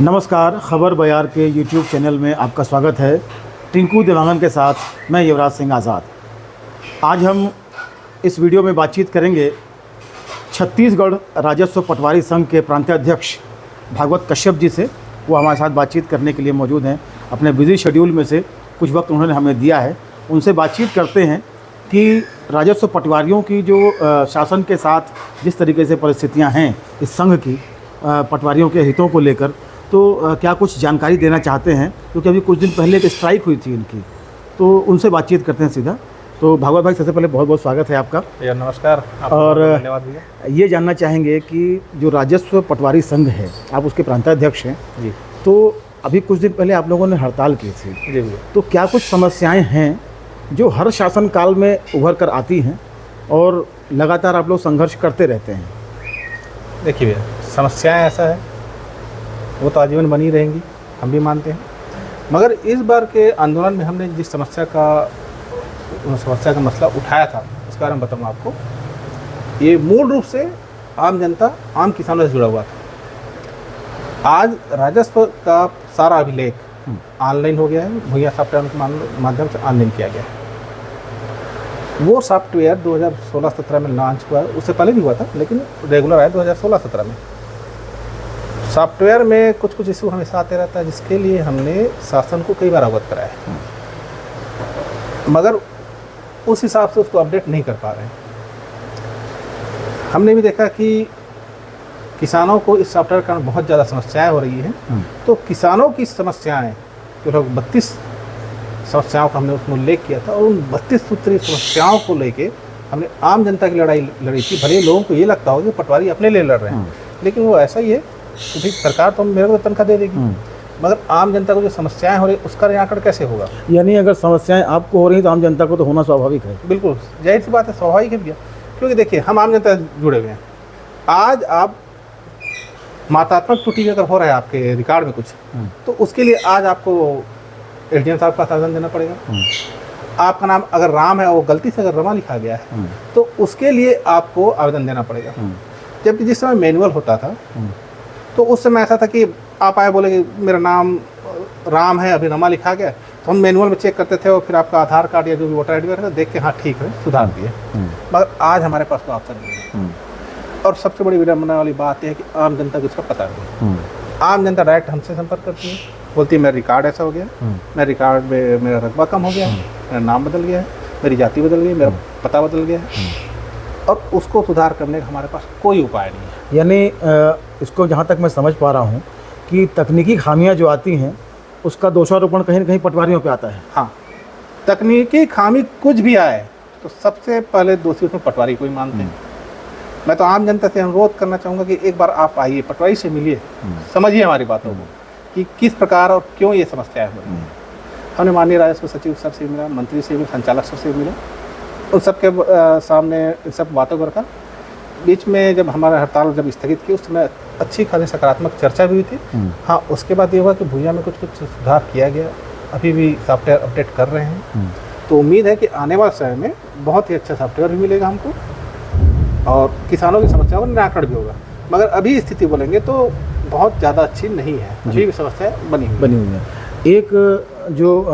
नमस्कार, खबर बयार के यूट्यूब चैनल में आपका स्वागत है। टिंकू देवांगन के साथ मैं युवराज सिंह आज़ाद। आज हम इस वीडियो में बातचीत करेंगे छत्तीसगढ़ राजस्व पटवारी संघ के प्रांतीय अध्यक्ष भागवत कश्यप जी से। वो हमारे साथ बातचीत करने के लिए मौजूद हैं। अपने बिजी शेड्यूल में से कुछ वक्त उन्होंने हमें दिया है। उनसे बातचीत करते हैं कि राजस्व पटवारियों की जो शासन के साथ जिस तरीके से परिस्थितियां हैं इस संघ की पटवारियों के हितों को लेकर, तो क्या कुछ जानकारी देना चाहते हैं, क्योंकि अभी कुछ दिन पहले एक स्ट्राइक हुई थी इनकी, तो उनसे बातचीत करते हैं सीधा। तो भागवत भाई, सबसे पहले बहुत बहुत स्वागत है आपका। नमस्कार। और धन्यवाद भैया। ये जानना चाहेंगे कि जो राजस्व पटवारी संघ है, आप उसके प्रांतीय अध्यक्ष हैं जी। तो अभी कुछ दिन पहले आप लोगों ने हड़ताल की थी जी जी। तो क्या कुछ समस्याएं हैं जो हर शासन काल में उभर कर आती हैं और लगातार आप लोग संघर्ष करते रहते हैं? देखिए भैया, समस्याएं ऐसा है वो तो आजीवन बनी रहेंगी, हम भी मानते हैं। मगर इस बार के आंदोलन में हमने जिस समस्या का मसला उठाया था, उसके बारे में बताऊँ आपको। ये मूल रूप से आम जनता, आम किसानों से जुड़ा हुआ था। आज राजस्व का सारा अभिलेख ऑनलाइन हो गया है, भूया सॉफ्टवेयर के माध्यम से ऑनलाइन किया गया है। वो सॉफ्टवेयर 2016-17 में लॉन्च हुआ है, उससे पहले भी हुआ था लेकिन रेगुलर आया 2016-17 में। सॉफ्टवेयर में कुछ इशू हमेशा आते रहता है, जिसके लिए हमने शासन को कई बार अवगत कराया है, मगर उस हिसाब से उसको अपडेट नहीं कर पा रहे हैं। हमने भी देखा कि किसानों को इस सॉफ्टवेयर के कारण बहुत ज़्यादा समस्याएं हो रही हैं। तो किसानों की समस्याएं जो लोग 32 समस्याओं का हमने उसमें उल्लेख किया था, और उन 32 सूत्री समस्याओं को लेके हमने आम जनता की लड़ाई लड़ी थी। भले लोगों को ये लगता हो कि पटवारी अपने लिए लड़ रहे हैं, लेकिन वो ऐसा ही है कि भाई सरकार तो मेरे को तनख्वाह दे देगी, मगर आम जनता को जो समस्याएं हो रही उसका निराकरण कैसे होगा? यानी अगर समस्याएं आपको हो रही तो आम जनता को तो होना स्वाभाविक है। बिल्कुल जाहिर सी बात है, स्वाभाविक है भैया। क्योंकि देखिए, हम आम जनता से जुड़े हुए हैं। आज आप मात्रात्मक त्रुटि अगर हो रहा है आपके रिकॉर्ड में कुछ, तो उसके लिए आज आपको एसडीएम साहब का आवेदन देना पड़ेगा। आपका नाम अगर राम है और वो गलती से अगर रमा लिखा गया है, तो उसके लिए आपको आवेदन देना पड़ेगा। जबकि जिस समय मैनुअल होता था तो उस समय ऐसा था कि आप आए बोले कि मेरा नाम राम है, अभी रमा लिखा गया, तो हम मैनुअल में चेक करते थे और फिर आपका आधार कार्ड या जो भी वोटर आई डी वगैरह देख के हाँ ठीक है, सुधार दिए। मगर आज हमारे पास तो ऑप्शन नहीं है। और सबसे बड़ी विडंबना वाली बात यह है कि आम जनता को इसका पता नहीं। आम जनता डायरेक्ट हमसे संपर्क करती है, बोलती है मेरा रिकॉर्ड ऐसा हो गया, मेरे रिकॉर्ड में मेरा रकबा कम हो गया है, मेरा नाम बदल गया है, मेरी जाति बदल गई, मेरा पता बदल गया है, और उसको सुधार करने का हमारे पास कोई उपाय नहीं है। यानी इसको जहाँ तक मैं समझ पा रहा हूँ कि तकनीकी खामियां जो आती हैं उसका दोषारोपण कहीं न कहीं पटवारियों पे आता है। हाँ, तकनीकी खामी कुछ भी आए तो सबसे पहले दोषी उसमें पटवारी को ही मानते हैं। मैं तो आम जनता से अनुरोध करना चाहूँगा कि एक बार आप आइए, पटवारी से मिलिए, समझिए हमारी बातों को कि किस प्रकार और क्यों ये समस्याएं हो रही हैं। हमने माननीय राजस्व सचिव सर से मिला, मंत्री से भी, संचालक सर से मिला, उन सबके सामने इन सब बातों को रखा। बीच में जब हमारा हड़ताल जब स्थगित की, उस समय अच्छी खासी सकारात्मक चर्चा भी हुई थी। हाँ, उसके बाद ये हुआ कि भूया में कुछ सुधार किया गया, अभी भी सॉफ्टवेयर अपडेट कर रहे हैं। तो उम्मीद है कि आने वाले समय में बहुत ही अच्छा सॉफ्टवेयर भी मिलेगा हमको और किसानों की समस्याओं का निराकरण भी होगा। मगर अभी स्थिति बोलेंगे तो बहुत ज़्यादा अच्छी नहीं है, अभी भी समस्याएँ बनी हुई है। एक जो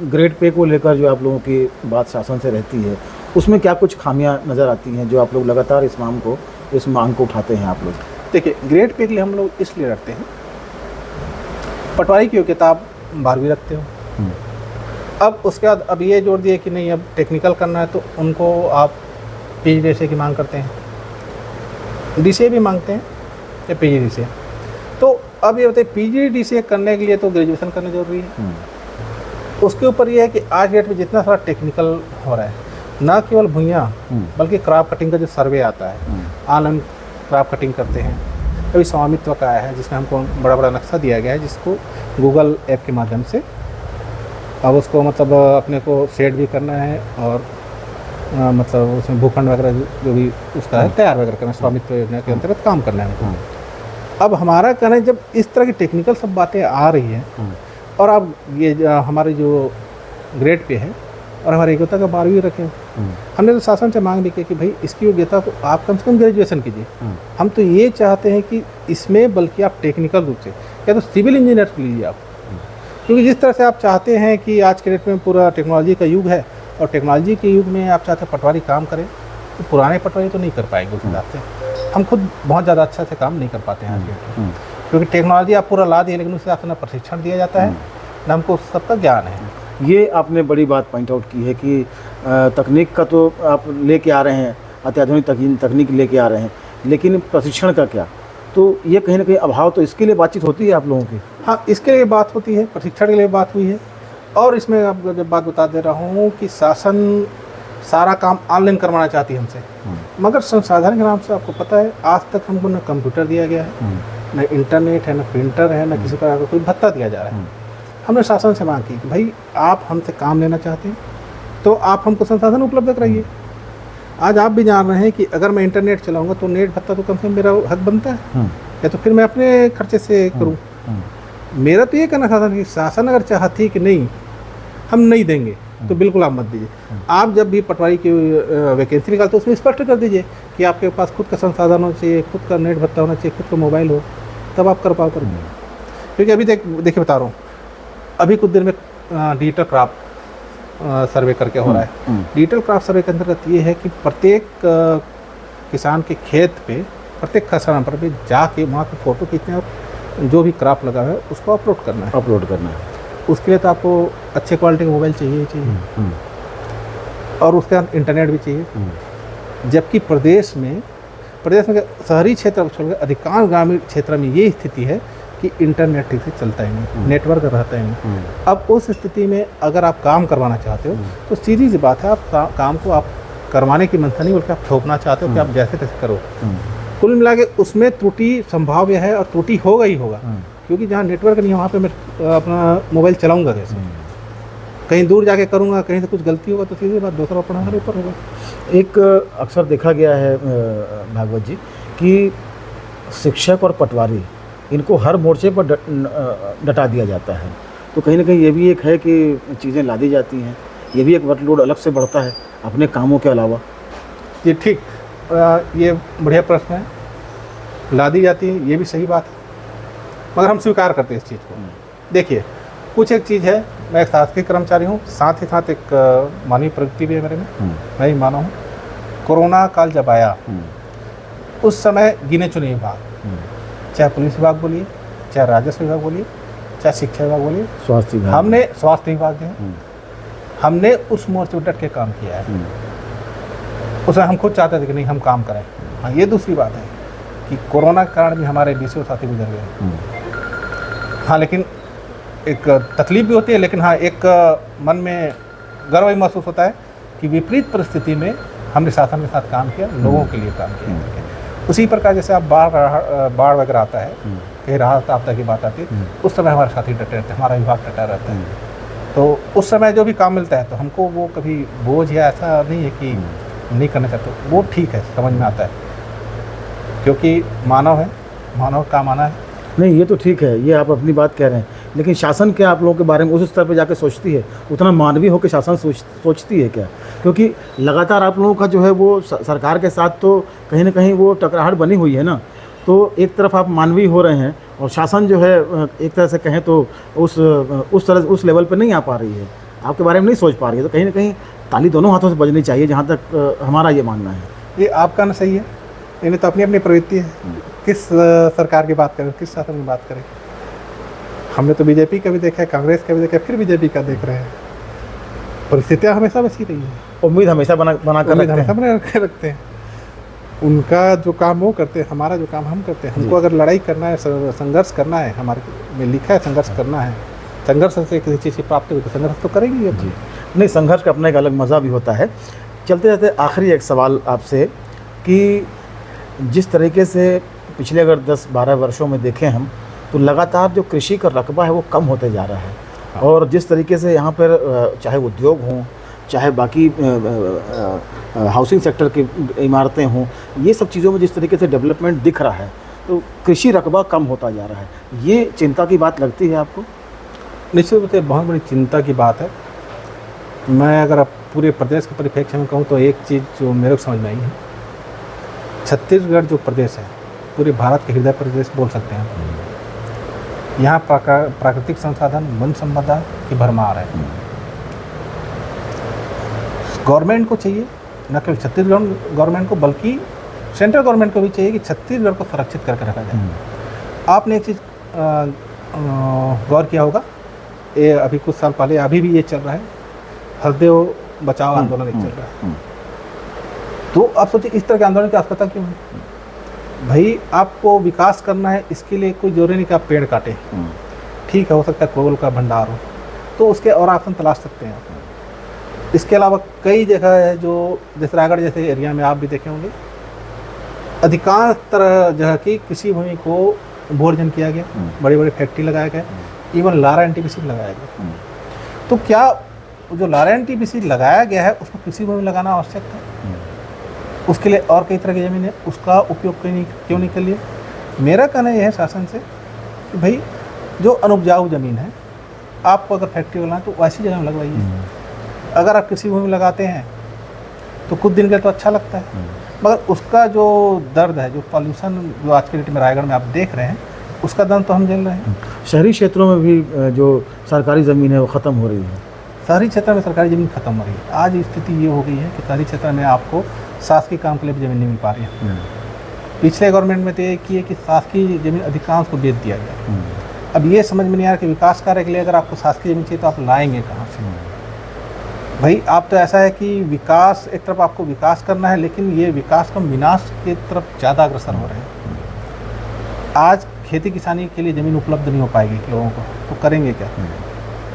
ग्रेड पे को लेकर जो आप लोगों की बात शासन से रहती है, उसमें क्या कुछ खामियां नज़र आती हैं जो आप लोग लगातार इस मांग को उठाते हैं आप लोग? देखिए, ग्रेड पे के लिए हम लोग इसलिए रखते हैं, पटवारी की योग्यता आप 12वीं रखते हो। अब उसके बाद अब ये जोड़ दिए कि नहीं, अब टेक्निकल करना है तो उनको आप PGDCA की मांग करते हैं, DCA भी मांगते हैं या PGDCA। तो अब ये बताइए, PGDCA करने के लिए तो ग्रेजुएशन करना जरूरी है। उसके ऊपर ये है कि आज डेट में जितना सारा टेक्निकल हो रहा है, ना केवल भुइयाँ बल्कि क्रॉप कटिंग का जो सर्वे आता है, ऑनलाइन क्रॉप कटिंग करते हैं। कभी स्वामित्व का आया है जिसमें हमको बड़ा बड़ा नक्शा दिया गया है, जिसको गूगल ऐप के माध्यम से अब उसको मतलब अपने को सेट भी करना है और मतलब उसमें भूखंड वगैरह जो भी उसका है तैयार वगैरह करना है, स्वामित्व योजना के अंतर्गत काम करना है हमको। अब हमारा कहना है, जब इस तरह की टेक्निकल सब बातें आ रही हैं और अब ये हमारी जो ग्रेड पे है और हमारी योग्यता का 12वीं रखें, हमने तो शासन से मांग भी की कि भाई इसकी योग्यता को आप कम से कम ग्रेजुएशन कीजिए। हम तो ये चाहते हैं कि इसमें बल्कि आप टेक्निकल रूप से, या तो सिविल इंजीनियर लीजिए आप, क्योंकि जिस तरह से आप चाहते हैं कि आज के डेट में पूरा टेक्नोलॉजी का युग है और टेक्नोलॉजी के युग में आप चाहते हैं पटवारी काम करें, तो पुराने पटवारी तो नहीं कर पाएंगे उस हिसाब से। हम खुद बहुत ज़्यादा अच्छा से काम नहीं कर पाते हैं आज के डेट में, क्योंकि टेक्नोलॉजी आप पूरा ला दिए लेकिन उस हिसाब से ना प्रशिक्षण दिया जाता है, ना हमको सबका ज्ञान है। ये आपने बड़ी बात पॉइंट आउट की है कि तकनीक का तो आप लेके आ रहे हैं, अत्याधुनिक तकनीक लेके आ रहे हैं, लेकिन प्रशिक्षण का क्या? तो ये कहीं ना कहीं अभाव, तो इसके लिए बातचीत होती है आप लोगों की? हाँ, इसके लिए बात होती है, प्रशिक्षण के लिए बात हुई है। और इसमें आपको जब बात बता दे रहा हूँ कि शासन सारा काम ऑनलाइन करवाना चाहती है हमसे, मगर संसाधन के नाम से आपको पता है आज तक हमको न कंप्यूटर दिया गया है, न इंटरनेट है, न प्रिंटर है, न किसी प्रकार का कोई भत्ता दिया जा रहा है। हमने शासन से मांग की कि भाई आप हमसे काम लेना चाहते हैं तो आप हमको संसाधन उपलब्ध कराइए। आज आप भी जान रहे हैं कि अगर मैं इंटरनेट चलाऊंगा तो नेट भत्ता तो कम से कम मेरा हक बनता है, या तो फिर मैं अपने खर्चे से करूं। मेरा तो ये कहना था कि शासन अगर चाहती कि नहीं हम नहीं देंगे तो बिल्कुल आप मत दीजिए। आप जब भी पटवारी की वैकेंसी निकालते तो उसमें स्पष्ट कर दीजिए कि आपके पास खुद का संसाधन होना चाहिए, खुद का नेट भत्ता होना चाहिए, खुद का मोबाइल हो, तब आप कर पाओ करेंगे। क्योंकि अभी देखिए बता रहा हूँ, अभी कुछ दिन में डिजिटल क्राफ्ट सर्वे करके हो रहा है। डिजिटल क्राफ्ट सर्वे के अंतर्गत ये है कि प्रत्येक किसान के खेत पे, प्रत्येक किसान पर भी जाके वहाँ पे फ़ोटो खींचना है और जो भी क्राफ्ट लगा है उसको अपलोड करना है। उसके लिए तो आपको अच्छे क्वालिटी का मोबाइल चाहिए ही चाहिए, और उसके साथ इंटरनेट भी चाहिए। जबकि प्रदेश में शहरी क्षेत्र छोड़कर अधिकांश ग्रामीण क्षेत्र में ये स्थिति है कि इंटरनेट ठीक से चलता ही नहीं, नेटवर्क रहता ही नहीं। अब उस स्थिति में अगर आप काम करवाना चाहते हो तो सीधी सी बात है, आप काम को आप करवाने की मनसा नहीं बल्कि आप थोपना चाहते हो कि आप जैसे तैसे करो। कुल मिला के उसमें त्रुटि संभाव्य है और त्रुटि होगा ही होगा, क्योंकि जहाँ नेटवर्क नहीं है वहाँ पे मैं अपना मोबाइल चलाऊंगा कैसे? कहीं दूर जाके करूँगा, कहीं से कुछ गलती होगा तो सीधी बात दूसरा अपना हमारे ऊपर होगा। एक अक्सर देखा गया है भागवत जी कि शिक्षक और पटवारी इनको हर मोर्चे पर डटा दिया जाता है, तो कहीं ना कहीं ये भी एक है कि चीज़ें ला दी जाती हैं, ये भी एक वर्कलोड अलग से बढ़ता है अपने कामों के अलावा। ये ठीक, ये बढ़िया प्रश्न है, ला दी जाती है, ये भी सही बात है, मगर हम स्वीकार करते हैं इस चीज़ को। देखिए कुछ एक चीज़ है, मैं एक शासकीय कर्मचारी हूँ, साथ ही साथ एक मानवीय प्रवृत्ति भी है मेरे में, मैं ही माना हूँ। कोरोना काल जब आया उस समय गिने चुने विभाग, चाहे पुलिस विभाग बोलिए, चाहे राजस्व विभाग बोलिए, चाहे शिक्षा विभाग बोलिए, स्वास्थ्य विभाग जो है, हमने उस मोर्चे पर डट के काम किया है। उसमें हम खुद चाहते थे कि नहीं हम काम करें। हाँ, ये दूसरी बात है कि कोरोना के कारण भी हमारे 20 साथी गुजर गए। हाँ, लेकिन एक तकलीफ भी होती है, लेकिन हाँ एक मन में गर्व भी महसूस होता है कि विपरीत परिस्थिति में हमने शासन के साथ काम किया, लोगों के लिए काम किया। उसी प्रकार जैसे आप बाढ़ वगैरह आता है, कहीं राहत आपदा की बात आती है, उस समय हमारे साथी डटे रहते हैं, हमारा विभाग डटा रहता है। तो उस समय जो भी काम मिलता है तो हमको वो कभी बोझ या ऐसा नहीं है कि नहीं करना चाहते, वो ठीक है, समझ में आता है, क्योंकि मानव है, मानव काम आना है। नहीं, ये तो ठीक है, ये आप अपनी बात कह रहे हैं, लेकिन शासन क्या आप लोगों के बारे में उस स्तर पे जाके सोचती है? उतना मानवीय होकर शासन सोचती है क्या? क्योंकि लगातार आप लोगों का जो है वो सरकार के साथ तो कहीं ना कहीं वो टकराहट बनी हुई है ना, तो एक तरफ आप मानवीय हो रहे हैं और शासन जो है एक तरह से कहें तो उस लेवल पे नहीं आ पा रही है, आपके बारे में नहीं सोच पा रही है, तो कहीं ना कहीं ताली दोनों हाथों से बजनी चाहिए, जहाँ तक हमारा ये मानना है। ये आपका ना सही है, इन्हें तो अपनी अपनी प्रवृत्ति है, किस सरकार की बात करें, किस शासन की बात करें। हमने तो बीजेपी का भी देखा है, कांग्रेस का भी देखा है, फिर बीजेपी का देख रहे हैं। परिस्थितियाँ हमेशा वैसी रही है, उम्मीद हमेशा बना कर रखते हैं। उनका जो काम वो करते हैं, हमारा जो काम हम करते हैं। हमको अगर लड़ाई करना है, संघर्ष करना है, हमारे में लिखा है संघर्ष करना है, संघर्ष से किसी चीज़ की प्राप्ति हो तो संघर्ष तो करेंगे जी। नहीं, संघर्ष का अपना एक अलग मज़ा भी होता है। चलते रहते आखिरी एक सवाल आपसे कि जिस तरीके से पिछले अगर 10-12 वर्षों में देखें हम, तो लगातार जो कृषि का रकबा है वो कम होते जा रहा है, और जिस तरीके से यहाँ पर चाहे उद्योग हों, चाहे बाकी हाउसिंग सेक्टर की इमारतें हों, ये सब चीज़ों में जिस तरीके से डेवलपमेंट दिख रहा है, तो कृषि रकबा कम होता जा रहा है। ये चिंता की बात लगती है आपको? निश्चित रूप से बहुत बड़ी चिंता की बात है। मैं अगर आप पूरे प्रदेश के परिप्रेक्ष्य में कहूँ तो एक चीज़ जो मेरे को समझ में आई है, छत्तीसगढ़ जो प्रदेश है पूरे भारत के हृदय प्रदेश बोल सकते हैं। यहाँ प्राकृतिक संसाधन वन संपदा की भरमार है। गवर्नमेंट को चाहिए, न केवल छत्तीसगढ़ गवर्नमेंट को बल्कि सेंट्रल गवर्नमेंट को भी चाहिए कि छत्तीसगढ़ को सुरक्षित करके रखा जाए। आपने एक चीज़ गौर किया होगा, ये अभी कुछ साल पहले अभी भी ये चल रहा है, हरदेव बचाओ आंदोलन एक चल रहा है। तो आप सोचिए इस तरह के आंदोलन की आवश्यकता क्यों है? भाई आपको विकास करना है, इसके लिए कोई जरूरी नहीं कि आप पेड़ काटें। ठीक है, हो सकता है कोल का भंडार हो, तो उसके और ऑप्शन तलाश सकते हैं आप। इसके अलावा कई जगह है जो जैसे रायगढ़ जैसे एरिया में आप भी देखे होंगे, अधिकांश तरह जगह की कृषि भूमि को भोजन किया गया, बड़ी बड़ी फैक्ट्री लगाया गया, इवन लारा एनटीपीसी लगाया गया। तो क्या जो लारा एनटीपीसी लगाया गया है उसको कृषि भूमि लगाना आवश्यक था? उसके लिए और कई तरह की ज़मीन है, उसका उपयोग क्यों नहीं कर लिया? मेरा कहना यह है शासन से कि भाई जो अनुपजाऊ ज़मीन है, आपको अगर फैक्ट्री लगाना है तो वैसी जगह में लगवाइए। अगर आप कृषि भूमि लगाते हैं तो कुछ दिन के लिए तो अच्छा लगता है, मगर उसका जो दर्द है, जो पॉल्यूशन जो आज के डेट में रायगढ़ में आप देख रहे हैं, उसका दर्द तो हम झेल रहे हैं। शहरी क्षेत्रों में भी जो सरकारी ज़मीन है वो ख़त्म हो रही है। शहरी क्षेत्र में सरकारी ज़मीन खत्म हो रही है। आज स्थिति ये हो गई है कि शहरी क्षेत्र में आपको शासकीय काम के लिए भी ज़मीन नहीं मिल पा रही है। पिछले गवर्नमेंट में तो ये किए कि शासकीय ज़मीन अधिकांश को बेच दिया गया। अब ये समझ में नहीं आ रहा कि विकास कार्य के लिए अगर आपको शासकीय ज़मीन चाहिए तो आप लाएंगे कहाँ से? भाई आप तो ऐसा है कि विकास एक तरफ आपको विकास करना है, लेकिन ये विकास का विनाश की तरफ ज़्यादा अग्रसर हो रहे हैं। आज खेती किसानी के लिए ज़मीन उपलब्ध नहीं हो पाएगी लोगों को, तो करेंगे क्या?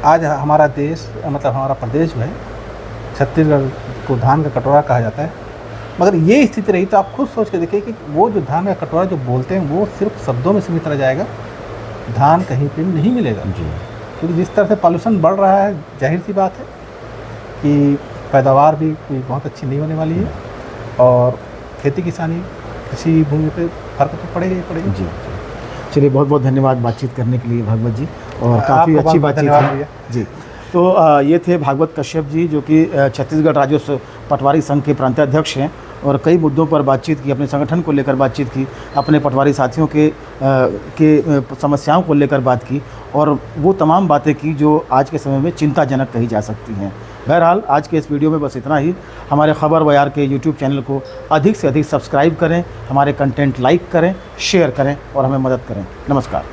आज हमारा देश मतलब हमारा प्रदेश जो है, छत्तीसगढ़ को धान का कटोरा कहा जाता है, मगर ये स्थिति रही तो आप खुद सोच के देखिए कि वो जो धान का कटोरा जो बोलते हैं वो सिर्फ शब्दों में सीमित रह जाएगा, धान कहीं पे नहीं मिलेगा। क्योंकि जिस तरह से पॉल्यूशन बढ़ रहा है, जाहिर सी बात है कि पैदावार भी कोई बहुत अच्छी नहीं होने वाली है, और खेती किसानी कृषि भूमि पे फर्क तो पड़ेगा ही पड़ेगा। जी, चलिए बहुत बहुत धन्यवाद बातचीत करने के लिए भागवत जी, और काफ़ी अच्छी बातचीत है जी। तो ये थे भागवत कश्यप जी, जो कि छत्तीसगढ़ राज्योत्सव पटवारी संघ के प्रांताध्यक्ष हैं, और कई मुद्दों पर बातचीत की, अपने संगठन को लेकर बातचीत की, अपने पटवारी साथियों के समस्याओं को लेकर बात की, और वो तमाम बातें की जो आज के समय में चिंताजनक कही जा सकती हैं। बहरहाल आज के इस वीडियो में बस इतना ही। हमारे खबर बयार के यूट्यूब चैनल को अधिक से अधिक सब्सक्राइब करें, हमारे कंटेंट लाइक करें, शेयर करें और हमें मदद करें। नमस्कार।